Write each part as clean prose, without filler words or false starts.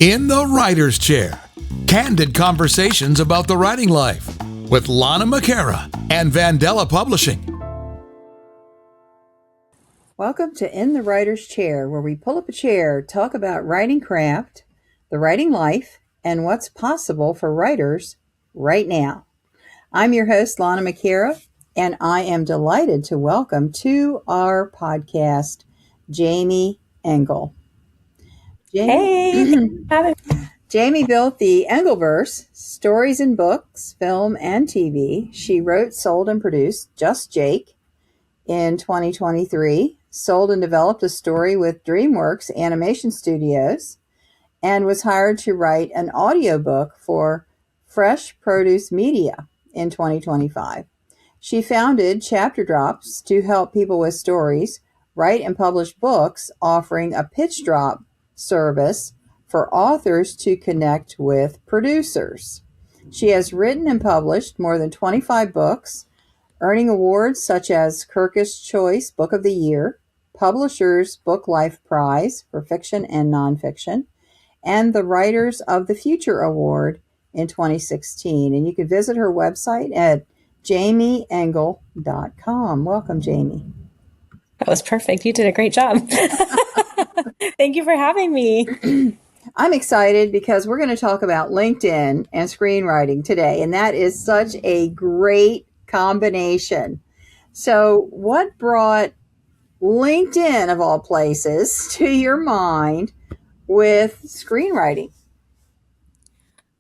In the Writer's Chair, candid conversations about the writing life with Lana McCara and Vandella Publishing. Welcome to In the Writer's Chair, where we pull up a chair, talk about writing craft, the writing life, and what's possible for writers right now. I'm your host, Lana McCara, and I am delighted to welcome to our podcast, Jaimie Engle. Hey, Jaimie built the Engleverse, stories in books, film, and TV. She wrote, sold, and produced Just Jake in 2023, sold and developed a story with DreamWorks Animation Studios, and was hired to write an audiobook for Fresh Produce Media in 2025. She founded Chapter Drops to help people with stories write and publish books, offering a pitch drop service for authors to connect with producers. She has written and published more than 25 books, earning awards such as Kirkus Choice Book of the Year, Publishers Book Life Prize for fiction and nonfiction, and the Writers of the Future Award in 2016. And you can visit her website at jaimieengle.com. Welcome, Jaimie. that was perfect. You did a great job. Thank you for having me. I'm excited because we're going to talk about LinkedIn and screenwriting today, and that is such a great combination. So what brought LinkedIn, of all places, to your mind with screenwriting?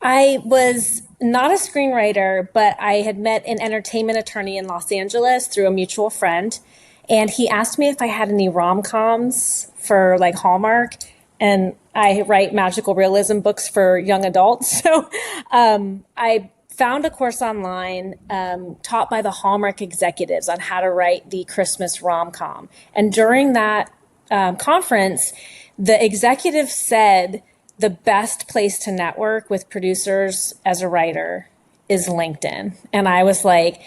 I was not a screenwriter, but I had met an entertainment attorney in Los Angeles through a mutual friend. And he asked me if I had any rom-coms for like Hallmark. And I write magical realism books for young adults. So I found a course online taught by the Hallmark executives on how to write the Christmas rom-com. And during that conference, the executive said the best place to network with producers as a writer is LinkedIn. And I was like,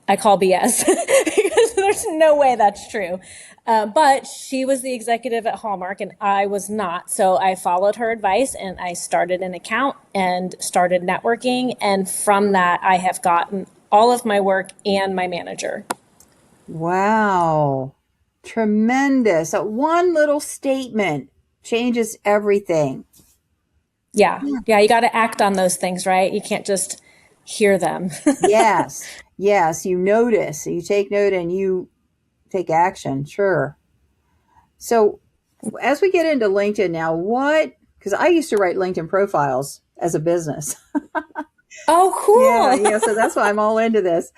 I call BS because there's no way that's true. But she was the executive at Hallmark and I was not. So I followed her advice and I started an account and started networking. And from that, I have gotten all of my work and my manager. Wow. Tremendous. One little statement changes everything. Yeah. You got to act on those things, right? You can't just hear them. Yes. You notice, you take note and you take action. Sure. So as we get into LinkedIn now, because I used to write LinkedIn profiles as a business. Oh, cool. Yeah. So that's why I'm all into this.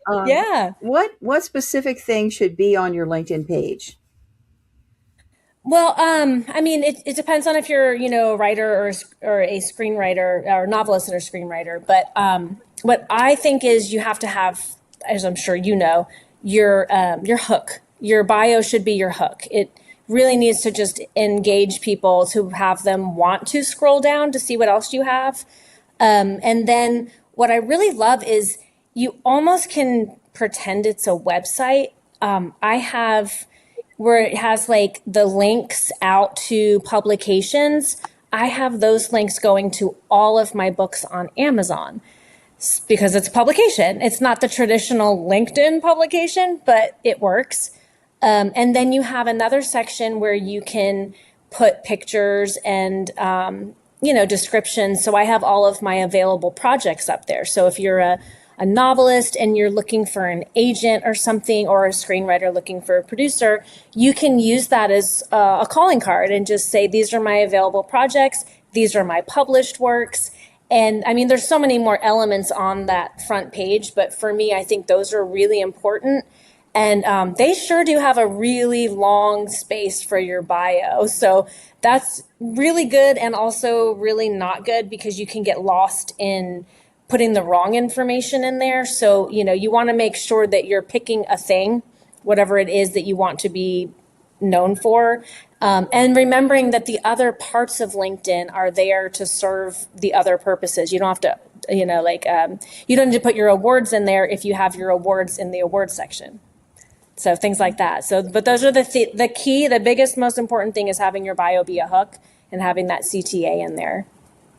What specific things should be on your LinkedIn page? Well, I mean, it depends on if you're, a writer or a screenwriter or novelist and a screenwriter. But what I think is you have to have, as I'm sure you know, your hook. Your bio should be your hook. It really needs to just engage people to have them want to scroll down to see what else you have. And then what I really love is you almost can pretend it's a website. I have where it has like the links out to publications. I have those links going to all of my books on Amazon because it's a publication. It's not the traditional LinkedIn publication, but it works. And then you have another section where you can put pictures and, descriptions. So I have all of my available projects up there. So if you're a novelist and you're looking for an agent or something, or a screenwriter looking for a producer, you can use that as a calling card and just say, these are my available projects. These are my published works. And I mean, there's so many more elements on that front page, but for me, I think those are really important. And they sure do have a really long space for your bio. So that's really good and also really not good because you can get lost in putting the wrong information in there. So, you want to make sure that you're picking a thing, whatever it is that you want to be known for. And remembering that the other parts of LinkedIn are there to serve the other purposes. You don't have to, you don't need to put your awards in there if you have your awards in the awards section. So things like that. So, but those are the biggest, most important thing is having your bio be a hook and having that CTA in there.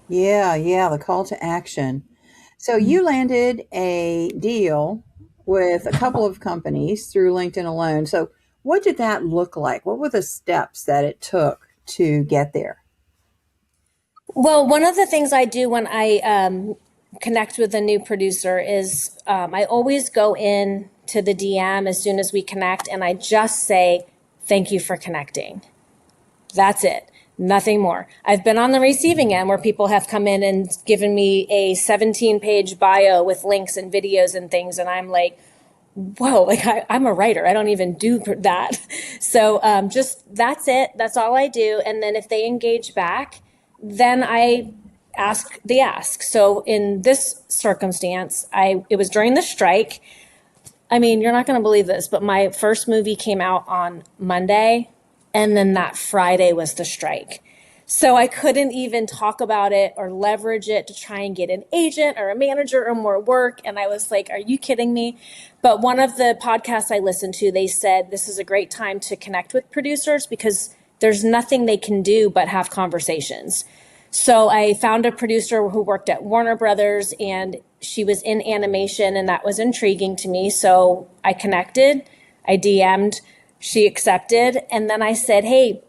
Yeah, the call to action. So you landed a deal with a couple of companies through LinkedIn alone. So what did that look like? What were the steps that it took to get there? Well, one of the things I do when I connect with a new producer is I always go in to the DM as soon as we connect, and I just say, thank you for connecting. That's it. Nothing more. I've been on the receiving end where people have come in and given me a 17-page bio with links and videos and things, and I'm like, whoa, like I'm a writer. I don't even do that. So just that's it. That's all I do. And then if they engage back, then I ask the ask. So in this circumstance, it was during the strike. I mean, you're not going to believe this, but my first movie came out on Monday, and then that Friday was the strike. So I couldn't even talk about it or leverage it to try and get an agent or a manager or more work. And I was like, are you kidding me? But one of the podcasts I listened to, they said this is a great time to connect with producers because there's nothing they can do but have conversations. So I found a producer who worked at Warner Brothers, and she was in animation, and that was intriguing to me. So I connected, I DM'd, she accepted, and then I said, hey,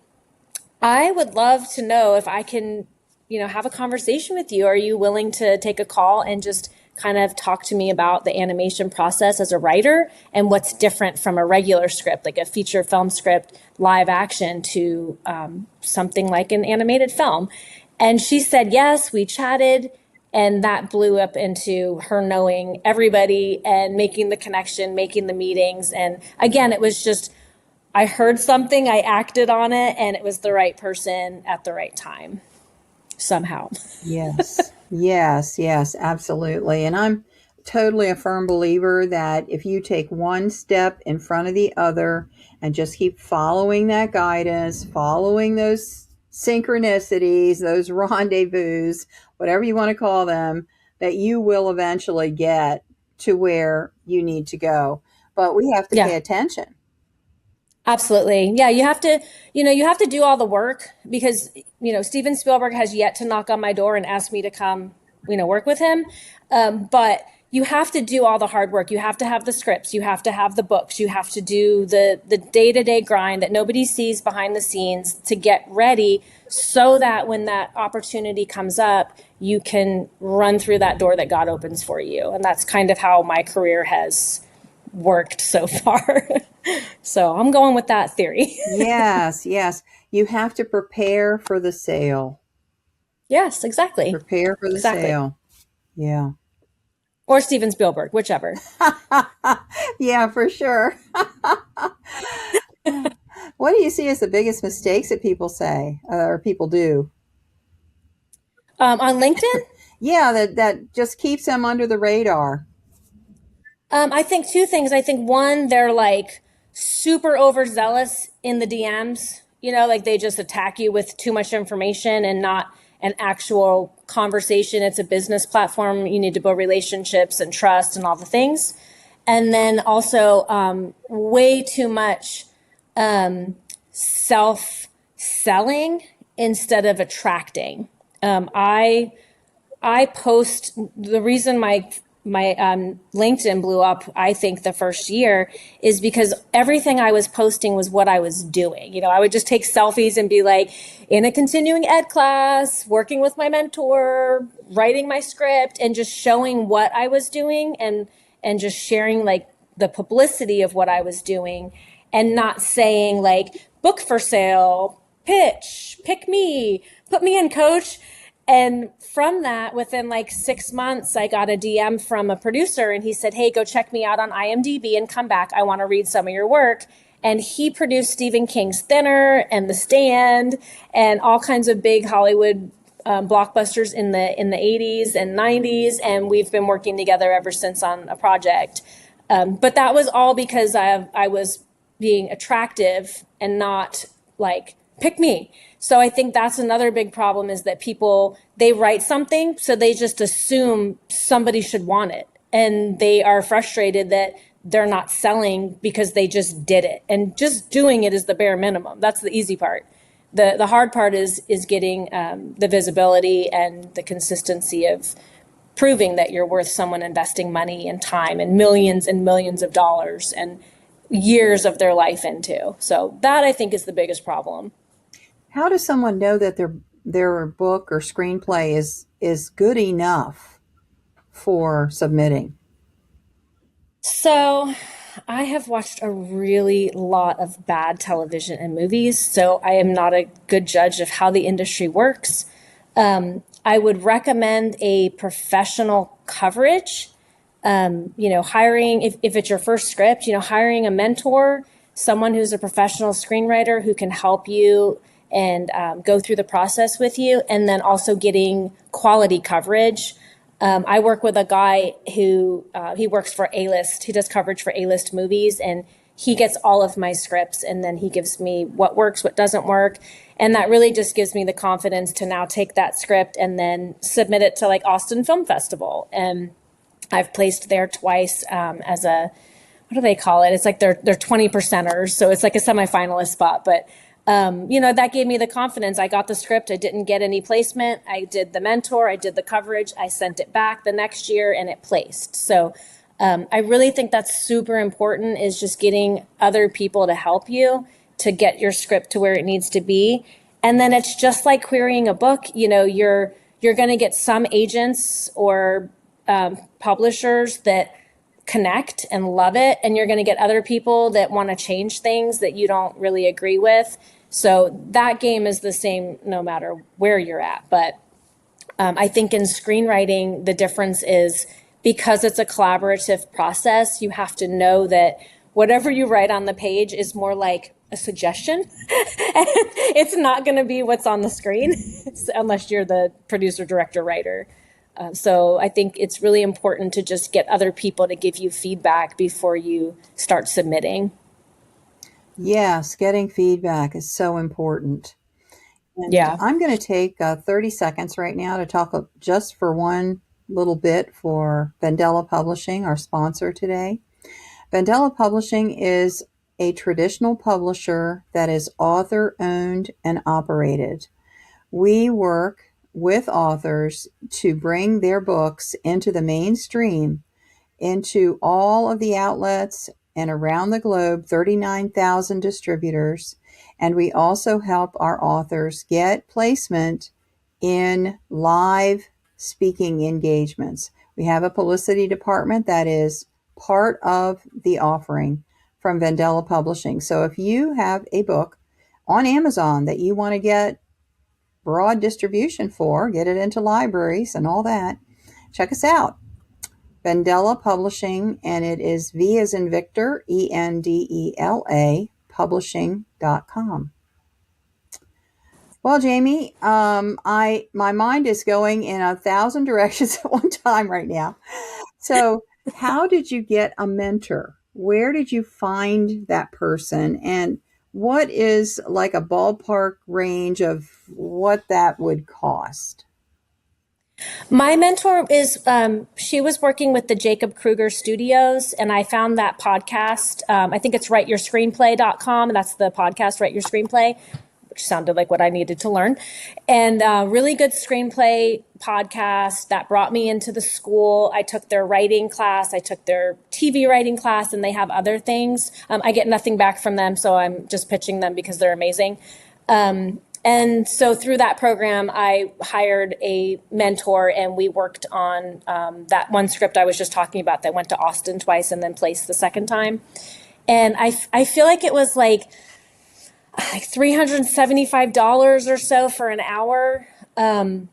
I would love to know if I can, have a conversation with you. Are you willing to take a call and just kind of talk to me about the animation process as a writer and what's different from a regular script, like a feature film script, live action, to something like an animated film? And she said, yes, we chatted, and that blew up into her knowing everybody and making the connection, making the meetings. And again, it was just, I heard something, I acted on it, and it was the right person at the right time, somehow. Yes, absolutely. And I'm totally a firm believer that if you take one step in front of the other and just keep following that guidance, following those synchronicities, those rendezvous, whatever you want to call them, that you will eventually get to where you need to go. But we have to pay attention. Absolutely. Yeah, you have to do all the work because, Steven Spielberg has yet to knock on my door and ask me to come, work with him. But you have to do all the hard work. You have to have the scripts. You have to have the books. You have to do the day-to-day grind that nobody sees behind the scenes to get ready so that when that opportunity comes up, you can run through that door that God opens for you. And that's kind of how my career has worked so far. So I'm going with that theory. Yes. You have to prepare for the sale. Yes, exactly. Prepare for the sale. Yeah. Or Steven Spielberg, whichever. Yeah, for sure. What do you see as the biggest mistakes that people say or people do? On LinkedIn? Yeah, that just keeps them under the radar. I think two things. I think one, they're like super overzealous in the DMs, like they just attack you with too much information and not an actual conversation. It's a business platform. You need to build relationships and trust and all the things. And then also way too much self-selling instead of attracting. I post, the reason my LinkedIn blew up, I think the first year, is because everything I was posting was what I was doing. I would just take selfies and be like in a continuing ed class, working with my mentor, writing my script, and just showing what I was doing and just sharing like the publicity of what I was doing, and not saying like book for sale, pitch, pick me, put me in, coach. And from that, within like 6 months, I got a DM from a producer, and he said, hey, go check me out on IMDb and come back. I want to read some of your work. And he produced Stephen King's Thinner and The Stand and all kinds of big Hollywood blockbusters in the 80s and 90s. And we've been working together ever since on a project. But that was all because I was being attractive and not like, pick me. So I think that's another big problem, is that people, they write something, so they just assume somebody should want it. And they are frustrated that they're not selling because they just did it. And just doing it is the bare minimum. That's the easy part. the hard part is getting the visibility and the consistency of proving that you're worth someone investing money and time and millions of dollars and years of their life into. So that, I think, is the biggest problem. How does someone know that their book or screenplay is good enough for submitting? So I have watched a really lot of bad television and movies, so I am not a good judge of how the industry works. I would recommend a professional coverage. Hiring, if it's your first script, hiring a mentor, someone who's a professional screenwriter who can help you and go through the process with you, and then also getting quality coverage. I work with a guy who he works for A-list. He does coverage for A-list movies, and he gets all of my scripts, and then he gives me what works, what doesn't work. And that really just gives me the confidence to now take that script and then submit it to like Austin Film Festival. And I've placed there twice as a, what do they call it? It's like they're 20 percenters. So it's like a semifinalist spot. But, that gave me the confidence. I got the script. I didn't get any placement. I did the mentor. I did the coverage. I sent it back the next year and it placed. So I really think that's super important, is just getting other people to help you to get your script to where it needs to be. And then it's just like querying a book. You're going to get some agents or publishers that connect and love it, and you're going to get other people that want to change things that you don't really agree with. So that game is the same no matter where you're at. But I think in screenwriting, the difference is because it's a collaborative process, you have to know that whatever you write on the page is more like a suggestion. It's not going to be what's on the screen unless you're the producer, director, writer. So I think it's really important to just get other people to give you feedback before you start submitting. Yes, getting feedback is so important. And Yeah. I'm going to take 30 seconds right now to talk just for one little bit for Vandella Publishing, our sponsor today. Vandella Publishing is a traditional publisher that is author-owned and operated. We work with authors to bring their books into the mainstream, into all of the outlets and around the globe, 39,000 distributors. And we also help our authors get placement in live speaking engagements. We have a publicity department that is part of the offering from Vandella Publishing. So if you have a book on Amazon that you want to get broad distribution for, get it into libraries and all that, check us out. Vandella Publishing, and it is V as in Victor, Endela, publishing.com. Well, Jaimie, my mind is going in 1,000 directions at one time right now. So how did you get a mentor? Where did you find that person? And what is like a ballpark range of what that would cost? My mentor is, she was working with the Jacob Kruger Studios, and I found that podcast. I think it's writeyourscreenplay.com. That's the podcast, Write Your Screenplay, which sounded like what I needed to learn. And really good screenplay podcast that brought me into the school. I took their writing class. I took their TV writing class, and they have other things. I get nothing back from them, so I'm just pitching them because they're amazing. And so through that program, I hired a mentor, and we worked on that one script I was just talking about that went to Austin twice and then placed the second time. And I feel like it was like $375 or so for an hour. And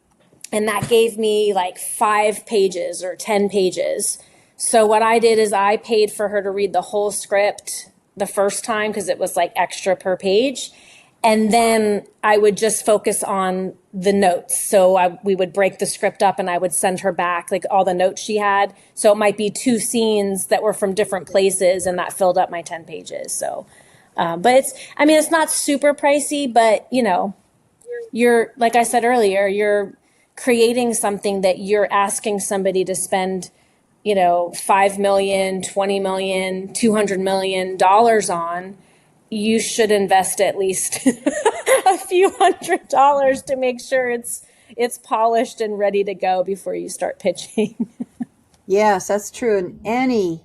that gave me like 5 pages or 10 pages. So what I did is I paid for her to read the whole script the first time because it was like extra per page. And then I would just focus on the notes. So we would break the script up, and I would send her back like all the notes she had. So it might be 2 scenes that were from different places, and that filled up my 10 pages. So, but it's not super pricey, but you're, like I said earlier, you're creating something that you're asking somebody to spend, $5 million, $20 million, $200 million on. You should invest at least a few $100s to make sure it's polished and ready to go before you start pitching. Yes, that's true in any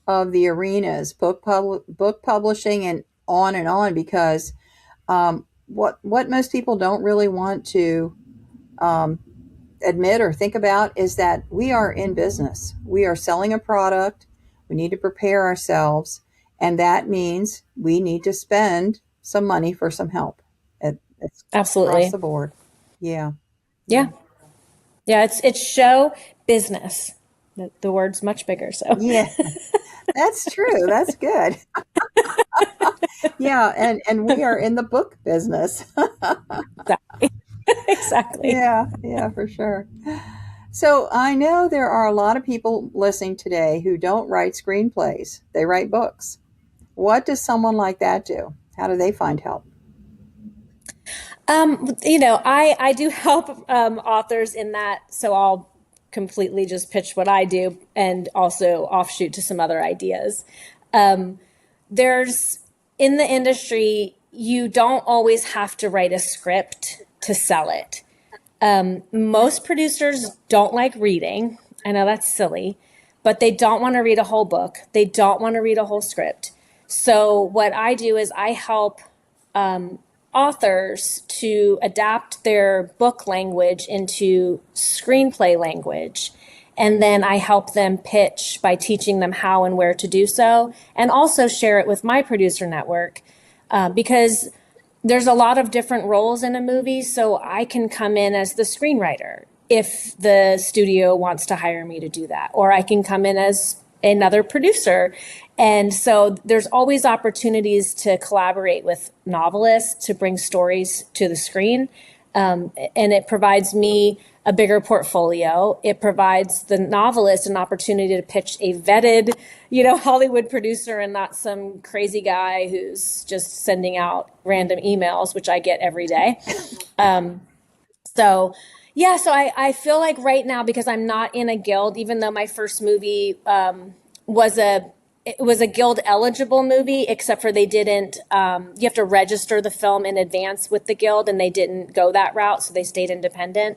of the arenas, book publishing and on, because what most people don't really want to admit or think about is that we are in business. We are selling a product. We need to prepare ourselves, and that means we need to spend some money for some help. It's Absolutely. across the board. Yeah. Yeah. Yeah. It's show business. The word's much bigger. So Yeah, that's true. That's good. Yeah, and we are in the book business. exactly. Exactly. Yeah, for sure. So I know there are a lot of people listening today who don't write screenplays. They write books. What does someone like that do? How do they find help? I do help authors in that. So I'll completely just pitch what I do and also offshoot to some other ideas. There's in the industry, you don't always have to write a script to sell it. Most producers don't like reading. I know that's silly, but they don't want to read a whole book. They don't want to read a whole script. So what I do is I help authors to adapt their book language into screenplay language. And then I help them pitch by teaching them how and where to do so, and also share it with my producer network because there's a lot of different roles in a movie. So I can come in as the screenwriter if the studio wants to hire me to do that, or I can come in as another producer. And so there's always opportunities to collaborate with novelists to bring stories to the screen. And it provides me a bigger portfolio. It provides the novelist an opportunity to pitch a vetted, Hollywood producer and not some crazy guy who's just sending out random emails, which I get every day. So I feel like right now, because I'm not in a guild, even though my first movie was a guild eligible movie, except for they didn't, you have to register the film in advance with the guild, and they didn't go that route. So they stayed independent.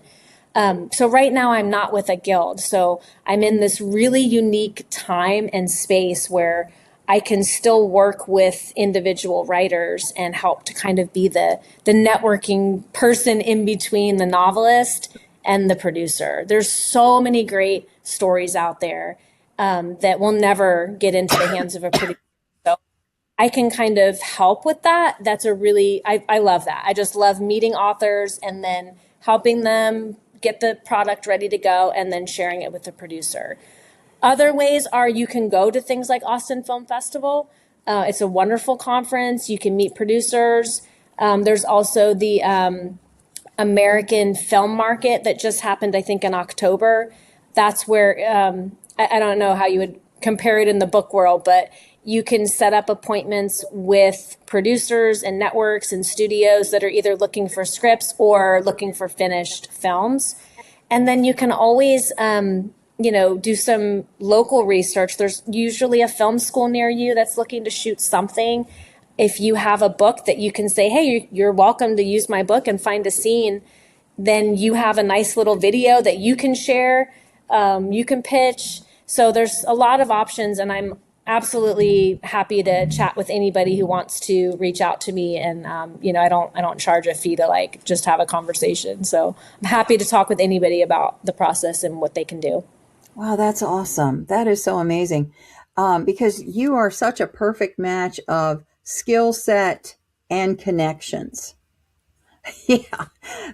So right now I'm not with a guild. So I'm in this really unique time and space where I can still work with individual writers and help to kind of be the networking person in between the novelist and the producer. There's so many great stories out there that will never get into the hands of a producer. So I can kind of help with that. That's I love that. I just love meeting authors and then helping them get the product ready to go and then sharing it with the producer. Other ways are you can go to things like Austin Film Festival. It's a wonderful conference. You can meet producers. There's also the American Film Market that just happened, I think, in October. That's where, I don't know how you would compare it in the book world, but you can set up appointments with producers and networks and studios that are either looking for scripts or looking for finished films. And then you can always do some local research. There's usually a film school near you that's looking to shoot something. If you have a book that you can say, hey, you're welcome to use my book and find a scene, then you have a nice little video that you can share, you can pitch. So there's a lot of options, and I'm absolutely happy to chat with anybody who wants to reach out to me. And, I don't charge a fee to just have a conversation. So I'm happy to talk with anybody about the process and what they can do. Wow, that's awesome. That is so amazing. Because you are such a perfect match of skill set and connections. Yeah,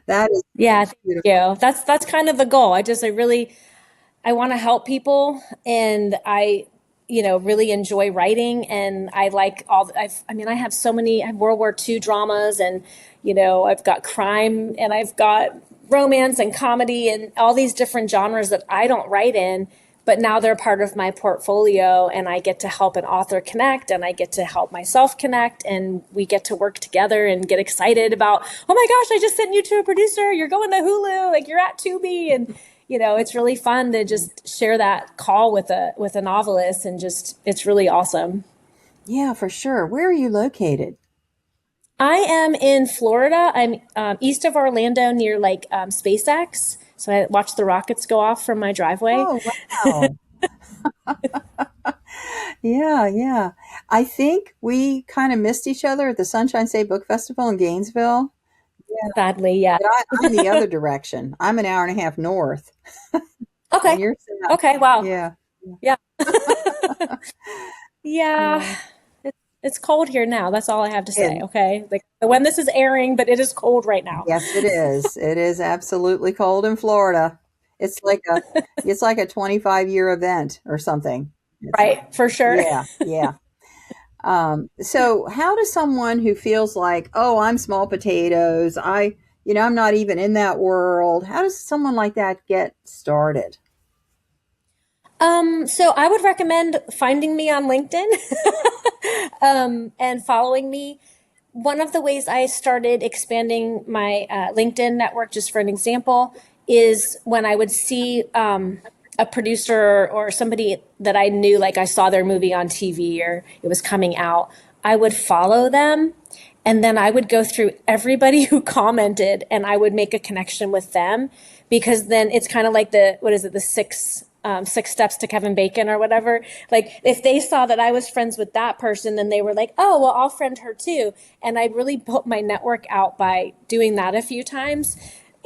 that is Yeah, thank beautiful. you. That's kind of the goal. I want to help people, and I really enjoy writing, and I like I have so many, I have World War II dramas, and, I've got crime, and I've got romance and comedy and all these different genres that I don't write in, but now they're part of my portfolio, and I get to help an author connect, and I get to help myself connect, and we get to work together and get excited about, oh my gosh, I just sent you to a producer. You're going to Hulu, you're at Tubi. And, it's really fun to just share that call with a novelist, and just, it's really awesome. Yeah, for sure. Where are you located? I am in Florida. I'm east of Orlando near like SpaceX. So I watch the rockets go off from my driveway. Oh, wow. Yeah, yeah. I think we kind of missed each other at the Sunshine State Book Festival in Gainesville. Yeah, Sadly, yeah. but I'm the other direction. I'm an hour and a half north, Okay. and you're south. Okay. Wow. Yeah, Yeah. Yeah. yeah. It's cold here now. That's all I have to say. And Okay. Like when this is airing, but it is cold right now. yes, it is. It is absolutely cold in Florida. It's like a it's like a 25-year event or something. It's Right. For sure. yeah, yeah. So how does someone who feels like, oh, I'm small potatoes, I'm not even in that world, how does someone like that get started? So I would recommend finding me on LinkedIn and following me. One of the ways I started expanding my LinkedIn network, just for an example, is when I would see a producer or somebody that I knew, like I saw their movie on TV or it was coming out, I would follow them. And then I would go through everybody who commented and I would make a connection with them because then it's kind of like what is it, the six steps to Kevin Bacon or whatever. Like if they saw that I was friends with that person, then they were like, oh, well, I'll friend her too. And I really built my network out by doing that a few times.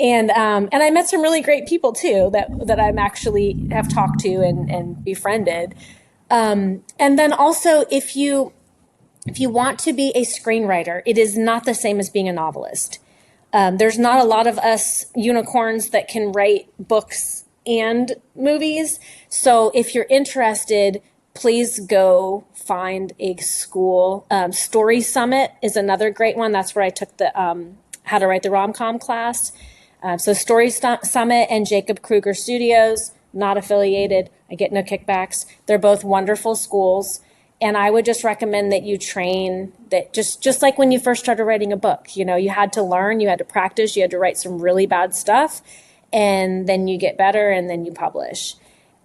And I met some really great people too that I'm actually have talked to and befriended. And then also if you want to be a screenwriter, it is not the same as being a novelist. There's not a lot of us unicorns that can write books and movies. So if you're interested, please go find a school. Story Summit is another great one. That's where I took the How to Write the Rom-Com class. So Summit and Jacob Kruger Studios, not affiliated. I get no kickbacks. They're both wonderful schools. And I would just recommend that you train that just like when you first started writing a book, you had to learn, you had to practice, you had to write some really bad stuff, and then you get better and then you publish.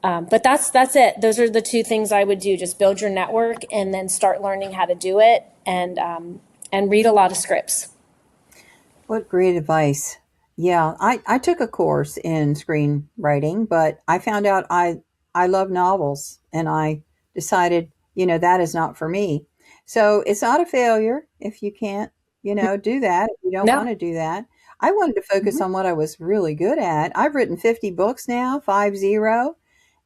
But that's it. Those are the two things I would do. Just build your network and then start learning how to do it and read a lot of scripts. What great advice. Yeah, I took a course in screenwriting, but I found out I love novels and I decided, that is not for me. So it's not a failure if you can't, do that, if you don't No. want to do that. I wanted to focus Mhm. on what I was really good at. I've written 50 books now, 50,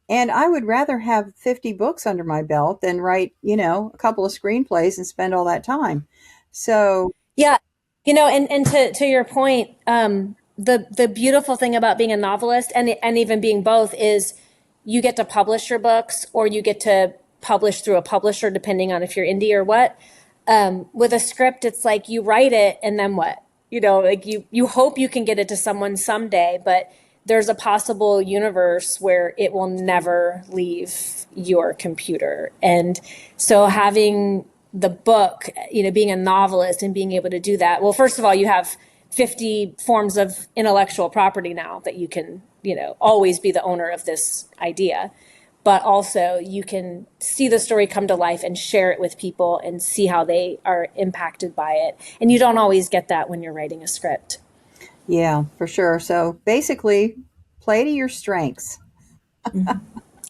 and I would rather have 50 books under my belt than write, a couple of screenplays and spend all that time. So, Yeah, and to your point, the beautiful thing about being a novelist and even being both is you get to publish your books or you get to publish through a publisher, depending on if you're indie or what. With a script, it's like you write it and then what? Like you hope you can get it to someone someday, but there's a possible universe where it will never leave your computer. And so having the book, being a novelist and being able to do that. Well, first of all, you have 50 forms of intellectual property now that you can, always be the owner of this idea. But also you can see the story come to life and share it with people and see how they are impacted by it. And you don't always get that when you're writing a script. yeah, for sure. So basically, play to your strengths.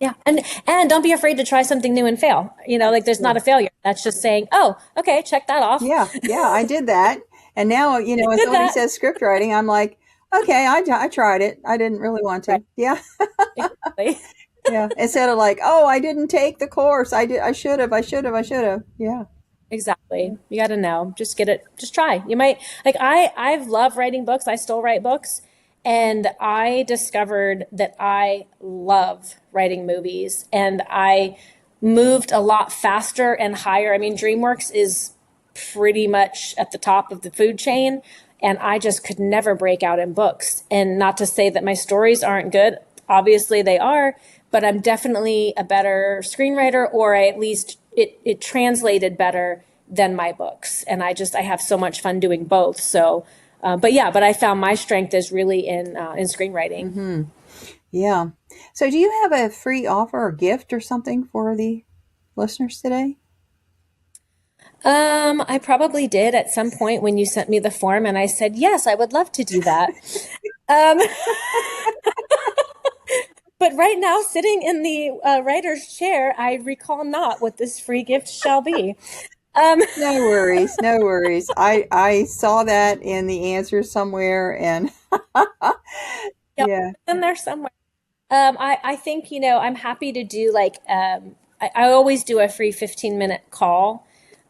Yeah. And don't be afraid to try something new and fail. Like there's Yeah. not a failure. That's just saying, oh, okay, check that off. Yeah, yeah, I did that. And now, when Did somebody that. says script writing, I'm like, okay, I tried it. I didn't really want Right. to. Yeah, Exactly. yeah. Instead of like, oh, I didn't take the course. I did. I should have. I should have. I should have. Yeah. Exactly. You got to know. Just get it. Just try. You might like I've loved writing books. I still write books, and I discovered that I love writing movies, and I moved a lot faster and higher. I mean, DreamWorks is pretty much at the top of the food chain, and I just could never break out in books. And not to say that my stories aren't good. Obviously they are, but I'm definitely a better screenwriter, or at least it translated better than my books. And I have so much fun doing both. So, but I found my strength is really in screenwriting. Yeah. So, do you have a free offer or gift or something for the listeners today? I probably did at some point when you sent me the form, and I said, yes, I would love to do that. Um, but right now, sitting in the writer's chair, I recall not what this free gift shall be. Um, No worries, no worries. I saw that in the answer somewhere, and yep, yeah, it's in there somewhere. I think, I'm happy to do I always do a free 15-minute call.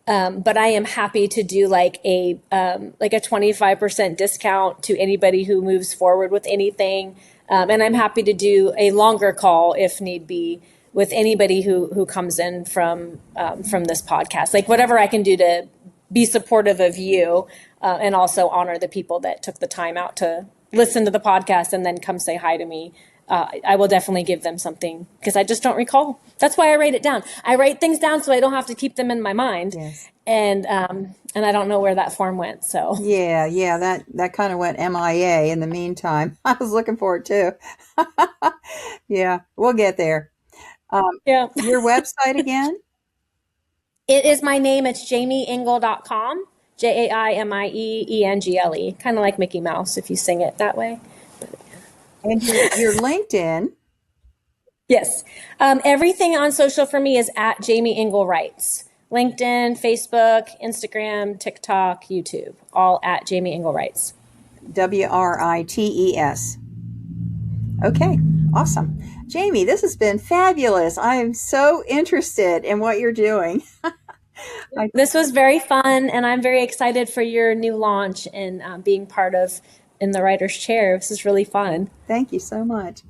But I am happy to do like a 25% discount to anybody who moves forward with anything. And I'm happy to do a longer call if need be with anybody who comes in from this podcast. Like whatever I can do to be supportive of you, and also honor the people that took the time out to listen to the podcast and then come say hi to me. I will definitely give them something because I just don't recall. That's why I write it down. I write things down so I don't have to keep them in my mind. yes, And I don't know where that form went. So yeah. That kind of went MIA in the meantime. I was looking for it too. Yeah, we'll get there. yeah, Your website again? it is my name. It's JaimieEngle.com. JaimieEngle, kind of like Mickey Mouse if you sing it that way. And your LinkedIn. Yes. Everything on social for me is at Jaimie Engle Writes. LinkedIn, Facebook, Instagram, TikTok, YouTube, all at Jaimie Engle Writes. WRITES. Okay, awesome. Jaimie, this has been fabulous. I am so interested in what you're doing. This was very fun, and I'm very excited for your new launch and being part of in the writer's chair. This is really fun. Thank you so much.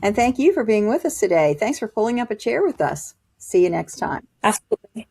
And thank you for being with us today. Thanks for pulling up a chair with us. See you next time. Absolutely.